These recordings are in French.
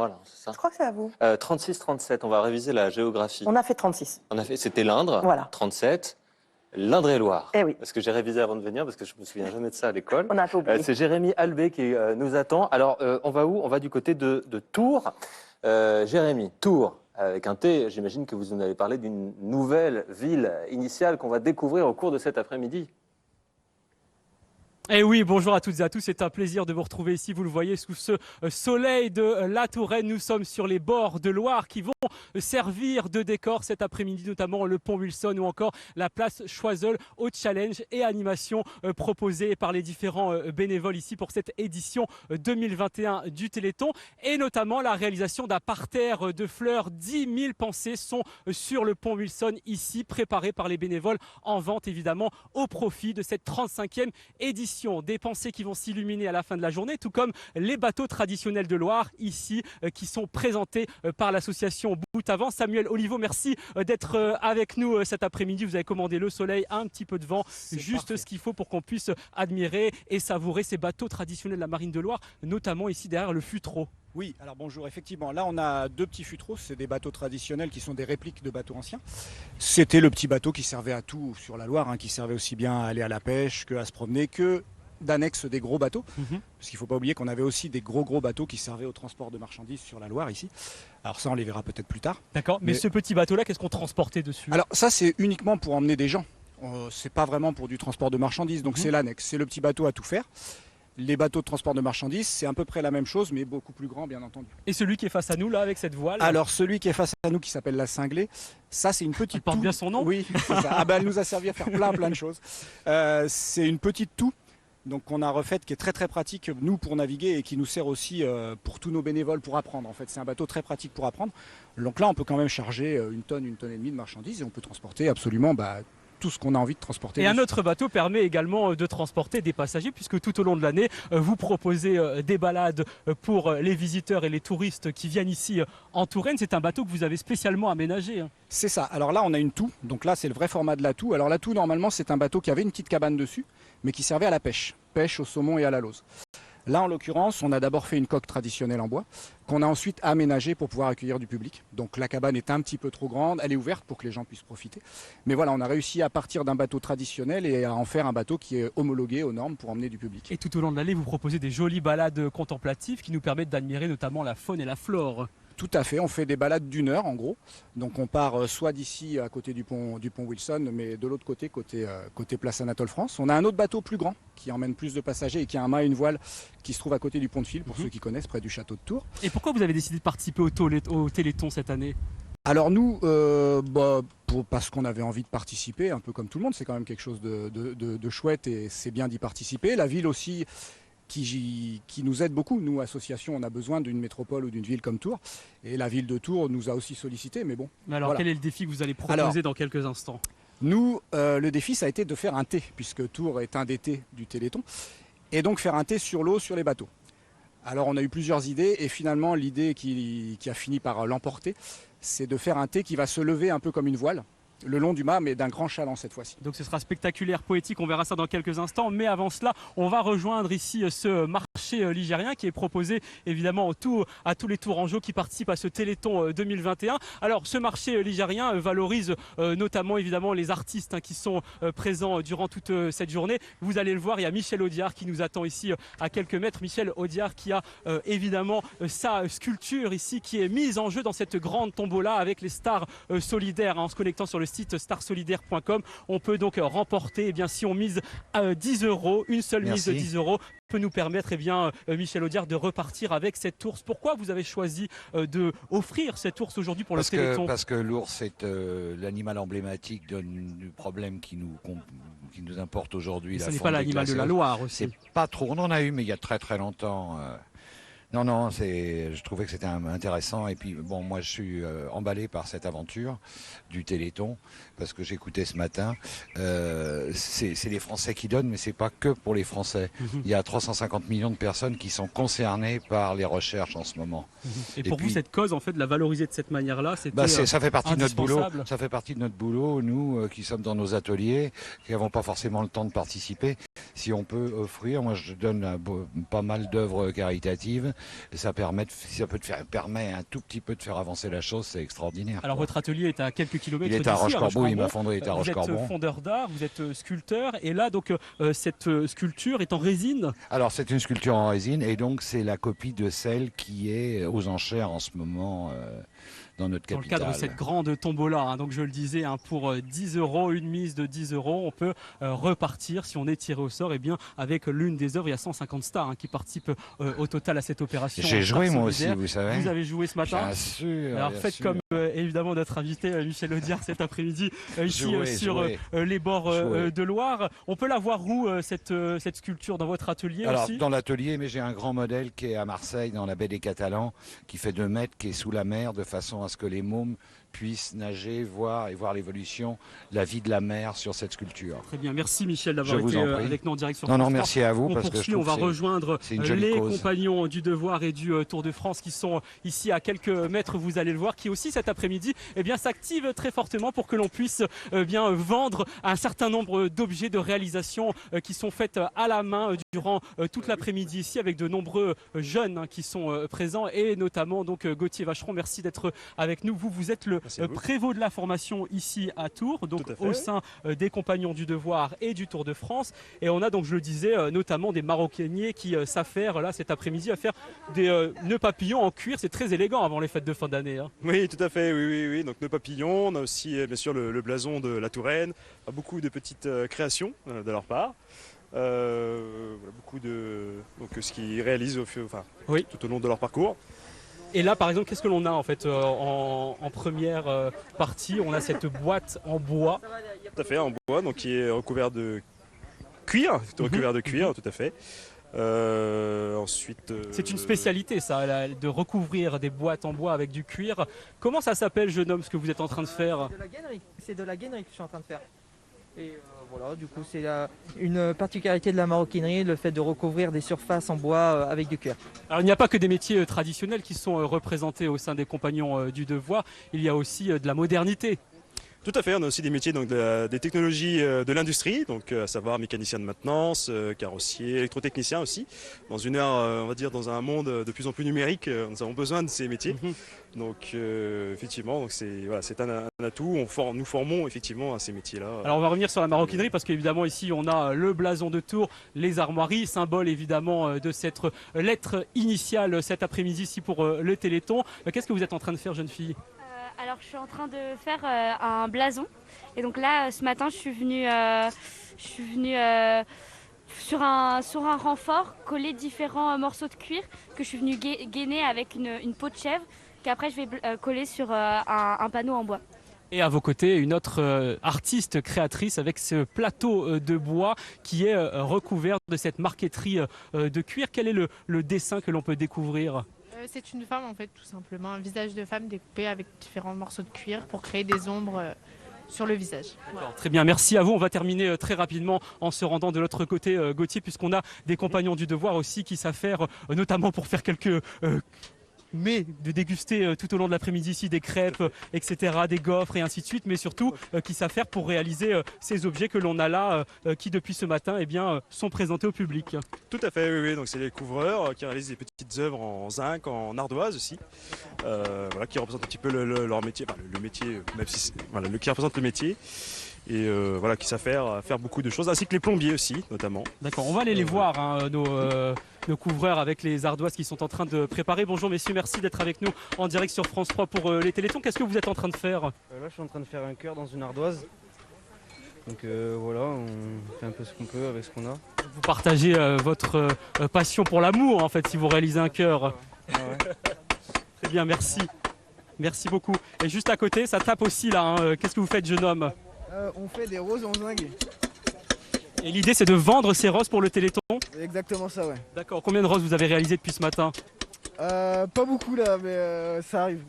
Voilà, c'est ça. Je crois que c'est à vous. 36-37, on va réviser la géographie. On a fait 36. C'était l'Indre, Voilà. 37, l'Indre-et-Loire. Eh oui. Parce que j'ai révisé avant de venir, parce que je me souviens jamais de ça à l'école. On n'a pas oublié. C'est Jérémy Albé qui nous attend. Alors, on va où? On va du côté de Tours. Jérémy, Tours, avec un T, j'imagine que vous en avez parlé d'une nouvelle ville initiale qu'on va découvrir au cours de cet après-midi. Eh oui, bonjour à toutes et à tous, c'est un plaisir de vous retrouver ici, vous le voyez, sous ce soleil de la Touraine. Nous sommes sur les bords de Loire qui vont servir de décor cet après-midi, notamment le pont Wilson ou encore la place Choiseul aux challenges et animations proposées par les différents bénévoles ici pour cette édition 2021 du Téléthon, et notamment la réalisation d'un parterre de fleurs. 10 000 pensées sont sur le pont Wilson ici, préparées par les bénévoles, en vente évidemment au profit de cette 35e édition. Des pensées qui vont s'illuminer à la fin de la journée, tout comme les bateaux traditionnels de Loire ici qui sont présentés par l'association Bout Avant. Samuel Oliveau, merci d'être avec nous cet après-midi. Vous avez commandé le soleil, un petit peu de vent, juste parfait. Ce qu'il faut pour qu'on puisse admirer et savourer ces bateaux traditionnels de la marine de Loire, notamment ici derrière le Futreau. Oui, alors bonjour, effectivement, là on a deux petits futreaux, c'est des bateaux traditionnels qui sont des répliques de bateaux anciens. C'était le petit bateau qui servait à tout sur la Loire, qui servait aussi bien à aller à la pêche qu'à se promener, que d'annexe des gros bateaux. Parce qu'il ne faut pas oublier qu'on avait aussi des gros bateaux qui servaient au transport de marchandises sur la Loire ici. Alors ça on les verra peut-être plus tard. D'accord, mais ce petit bateau-là, qu'est-ce qu'on transportait dessus? Alors ça c'est uniquement pour emmener des gens, c'est pas vraiment pour du transport de marchandises, donc c'est l'annexe, c'est le petit bateau à tout faire. Les bateaux de transport de marchandises, c'est à peu près la même chose, mais beaucoup plus grand, bien entendu. Et celui qui est face à nous, là, avec cette voile? Alors, celui qui est face à nous, qui s'appelle la Cinglée, ça, c'est une petite Elle porte bien son nom? Oui, c'est ça. Ah ben, elle nous a servi à faire plein de choses. C'est une petite toux, donc qu'on a refaite, qui est très pratique, nous, pour naviguer, et qui nous sert aussi pour tous nos bénévoles pour apprendre. En fait, c'est un bateau très pratique pour apprendre. Donc là, on peut quand même charger une tonne et demie de marchandises, et on peut transporter absolument tout ce qu'on a envie de transporter. Et un autre bateau permet également de transporter des passagers, puisque tout au long de l'année, vous proposez des balades pour les visiteurs et les touristes qui viennent ici en Touraine. C'est un bateau que vous avez spécialement aménagé. C'est ça. Alors là, on a une toux. Donc là, c'est le vrai format de la toux. Alors la toux, normalement, c'est un bateau qui avait une petite cabane dessus, mais qui servait à la pêche. Pêche au saumon et à la lauze. Là, en l'occurrence, on a d'abord fait une coque traditionnelle en bois, qu'on a ensuite aménagée pour pouvoir accueillir du public. Donc la cabane est un petit peu trop grande, elle est ouverte pour que les gens puissent profiter. Mais voilà, on a réussi à partir d'un bateau traditionnel et à en faire un bateau qui est homologué aux normes pour emmener du public. Et tout au long de l'année, vous proposez des jolies balades contemplatives qui nous permettent d'admirer notamment la faune et la flore. Tout à fait, on fait des balades d'1 heure en gros. Donc on part soit d'ici à côté du pont Wilson, mais de l'autre côté, côté place Anatole France. On a un autre bateau plus grand qui emmène plus de passagers et qui a un mât et une voile qui se trouve à côté du pont de Fil, pour ceux qui connaissent, près du château de Tours. Et pourquoi vous avez décidé de participer au Téléthon cette année? Alors nous, parce qu'on avait envie de participer, un peu comme tout le monde, c'est quand même quelque chose de chouette et c'est bien d'y participer. La ville aussi qui nous aide beaucoup. Nous, association, on a besoin d'une métropole ou d'une ville comme Tours. Et la ville de Tours nous a aussi sollicité, mais bon. Mais alors, quel est le défi que vous allez proposer dans quelques instants? Nous, le défi, ça a été de faire un thé, puisque Tours est un des thés du Téléthon. Et donc faire un thé sur l'eau, sur les bateaux. Alors on a eu plusieurs idées et finalement l'idée qui a fini par l'emporter, c'est de faire un thé qui va se lever un peu comme une voile, le long du mât, mais d'un grand chaland cette fois-ci. Donc ce sera spectaculaire, poétique, on verra ça dans quelques instants. Mais avant cela, on va rejoindre ici ce marché ligérien qui est proposé évidemment à tous les Tourangeaux qui participent à ce Téléthon 2021. Alors ce marché ligérien valorise notamment évidemment les artistes qui sont présents durant toute cette journée. Vous allez le voir, il y a Michel Audiard qui nous attend ici à quelques mètres. Michel Audiard qui a évidemment sa sculpture ici qui est mise en jeu dans cette grande tombola avec les stars solidaires. En se connectant sur le site starsolidaire.com, on peut donc remporter, si on mise 10 €, une seule mise de 10 € peut nous permettre, Michel Audiard, de repartir avec cette ours. Pourquoi vous avez choisi de offrir cette ours aujourd'hui pour le Téléthon? Parce que l'ours est l'animal emblématique du problème qui nous importe aujourd'hui. Ce n'est pas l'animal de la Loire aussi. C'est pas trop. On en a eu, mais il y a très longtemps. Non, je trouvais que c'était intéressant. Et puis, bon, moi, je suis emballé par cette aventure du Téléthon, parce que j'écoutais ce matin. C'est les Français qui donnent, mais c'est pas que pour les Français. Il y a 350 millions de personnes qui sont concernées par les recherches en ce moment. Et pour vous, cette cause, en fait, de la valoriser de cette manière-là, ça fait partie de notre boulot. indispensable. Ça fait partie de notre boulot, nous qui sommes dans nos ateliers, qui n'avons pas forcément le temps de participer. si on peut offrir, moi je donne pas mal d'œuvres caritatives, et ça permet un tout petit peu de faire avancer la chose, c'est extraordinaire. Alors quoi. votre atelier est à quelques kilomètres Il est d'ici, à Rochecorbon, il m'a Rochecorbon. fondé, il est à Vous êtes Rochecorbon. fondeur d'art, vous êtes sculpteur, et là donc cette sculpture est en résine. Alors c'est une sculpture en résine, et donc c'est la copie de celle qui est aux enchères en ce moment dans notre Dans le capitale. cadre de cette grande tombola, hein, donc je le disais, hein, pour 10 €, une mise de 10 €, on peut repartir, si on est tiré au sort, avec l'une des œuvres. Il y a 150 stars qui participent au total à cette opération. J'ai joué Star moi aussi, solidaire. vous savez. Vous avez joué ce matin. Bien sûr. Alors bien faites sûr. comme évidemment notre invité Michel Audiard cet après-midi ici Jouer, sur jouer. les bords Jouer. de Loire. On peut la voir où cette sculpture dans votre atelier Alors, aussi? dans l'atelier, mais j'ai un grand modèle qui est à Marseille, dans la baie des Catalans, qui fait 2 mètres, qui est sous la mer, de façon à ce que les mômes puissent nager, voir l'évolution, la vie de la mer sur cette sculpture. Très bien, merci Michel d'avoir Je vous été en prie. avec nous en direct sur Non, France non, 3. merci à vous, On parce que je poursuit, on trouve va que rejoindre c'est une jolie les cause. compagnons du Devoir et du Tour de France qui sont ici à quelques mètres, vous allez le voir, qui aussi cet après-midi s'activent très fortement pour que l'on puisse vendre un certain nombre d'objets, de réalisations qui sont faites à la main durant toute l'après-midi ici, avec de nombreux jeunes qui sont présents, et notamment donc Gauthier Vacheron. Merci d'être avec nous. Vous êtes le prévôt de la formation ici à Tours, donc au sein des compagnons du Devoir et du Tour de France. Et on a donc, je le disais, notamment des maroquiniers qui s'affairent là cet après-midi à faire des nœuds papillons en cuir. C'est très élégant avant les fêtes de fin d'année. Hein. Oui, tout à fait, oui. Donc nœuds papillons, on a aussi bien sûr le blason de la Touraine, beaucoup de petites créations de leur part. Beaucoup de ce qu'ils réalisent tout au long de leur parcours. Et là, par exemple, qu'est-ce que l'on a en fait en première partie? On a cette boîte en bois. Tout à fait, en bois, donc qui est recouvert de cuir, tout à fait. Ensuite, c'est une spécialité, ça, de recouvrir des boîtes en bois avec du cuir. Comment ça s'appelle, jeune homme, ce que vous êtes en train de faire? C'est de la gainerie que je suis en train de faire. Et voilà, du coup, c'est une particularité de la maroquinerie, le fait de recouvrir des surfaces en bois avec du cuir. Alors, il n'y a pas que des métiers traditionnels qui sont représentés au sein des compagnons du Devoir, il y a aussi de la modernité. Tout à fait, on a aussi des métiers, donc des technologies de l'industrie, donc à savoir mécanicien de maintenance, carrossier, électrotechnicien aussi. Dans une ère, on va dire, dans un monde de plus en plus numérique, nous avons besoin de ces métiers. Donc effectivement, c'est un atout. Nous formons effectivement à ces métiers-là. Alors on va revenir sur la maroquinerie parce qu'évidemment ici on a le blason de Tours, les armoiries, symbole évidemment de cette lettre initiale cet après-midi ici pour le Téléthon. Qu'est-ce que vous êtes en train de faire, jeune fille? Alors je suis en train de faire un blason, et donc là ce matin je suis venue sur un renfort coller différents morceaux de cuir que je suis venue gainer avec une peau de chèvre qu'après je vais coller sur un panneau en bois. Et à vos côtés, une autre artiste créatrice avec ce plateau de bois qui est recouvert de cette marqueterie de cuir. Quel est le dessin que l'on peut découvrir? C'est une femme en fait, tout simplement, un visage de femme découpé avec différents morceaux de cuir pour créer des ombres sur le visage. Voilà. Très bien, merci à vous. On va terminer très rapidement en se rendant de l'autre côté, Gauthier, puisqu'on a des compagnons du Devoir aussi qui s'affairent, notamment pour faire quelques... mais de déguster tout au long de l'après-midi ici des crêpes, etc., des gaufres et ainsi de suite, mais surtout qui s'affairent pour réaliser ces objets que l'on a là, qui depuis ce matin sont présentés au public. Tout à fait, oui. Donc c'est les couvreurs qui réalisent des petites œuvres en zinc, en ardoise aussi, qui représentent un petit peu leur métier, le métier, même si qui représente le métier. Et qui s'affairent faire beaucoup de choses, ainsi que les plombiers aussi, notamment. D'accord, on va aller les voir, hein, nos couvreurs avec les ardoises qui sont en train de préparer. Bonjour messieurs, merci d'être avec nous en direct sur France 3 pour les Téléthons. Qu'est-ce que vous êtes en train de faire? Là, je suis en train de faire un cœur dans une ardoise. Donc on fait un peu ce qu'on peut avec ce qu'on a. Vous partagez votre passion pour l'amour, en fait, si vous réalisez un cœur. Ah ouais. Très bien, merci. Merci beaucoup. Et juste à côté, ça tape aussi là. Hein. Qu'est-ce que vous faites, jeune homme? On fait des roses en zinc. Et l'idée, c'est de vendre ces roses pour le Téléthon? Exactement ça, ouais. D'accord. Combien de roses vous avez réalisées depuis ce matin? Pas beaucoup là, mais ça arrive.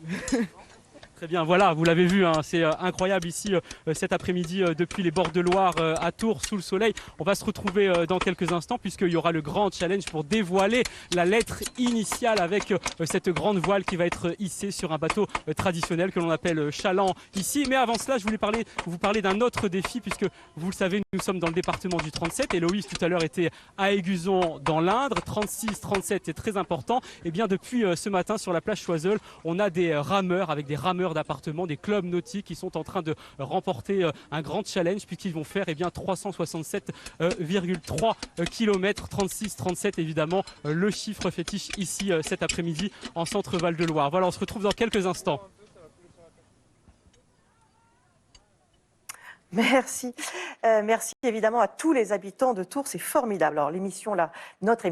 Très bien, voilà, vous l'avez vu, hein, c'est incroyable ici cet après-midi depuis les bords de Loire à Tours sous le soleil. On va se retrouver dans quelques instants puisqu'il y aura le grand challenge pour dévoiler la lettre initiale avec cette grande voile qui va être hissée sur un bateau traditionnel que l'on appelle chaland ici. Mais avant cela, je voulais vous parler d'un autre défi puisque vous le savez, nous sommes dans le département du 37 et Loïs tout à l'heure était à Aiguzon dans l'Indre. 36, 37 c'est très important. Et bien depuis ce matin sur la plage Choiseul, on a des rameurs avec des rameurs d'appartements, des clubs nautiques qui sont en train de remporter un grand challenge puisqu'ils vont faire 367,3 km, 36-37 évidemment, le chiffre fétiche ici cet après-midi en centre Val de Loire. Voilà, on se retrouve dans quelques instants. Merci. Merci évidemment à tous les habitants de Tours, c'est formidable. Alors l'émission là, notre émission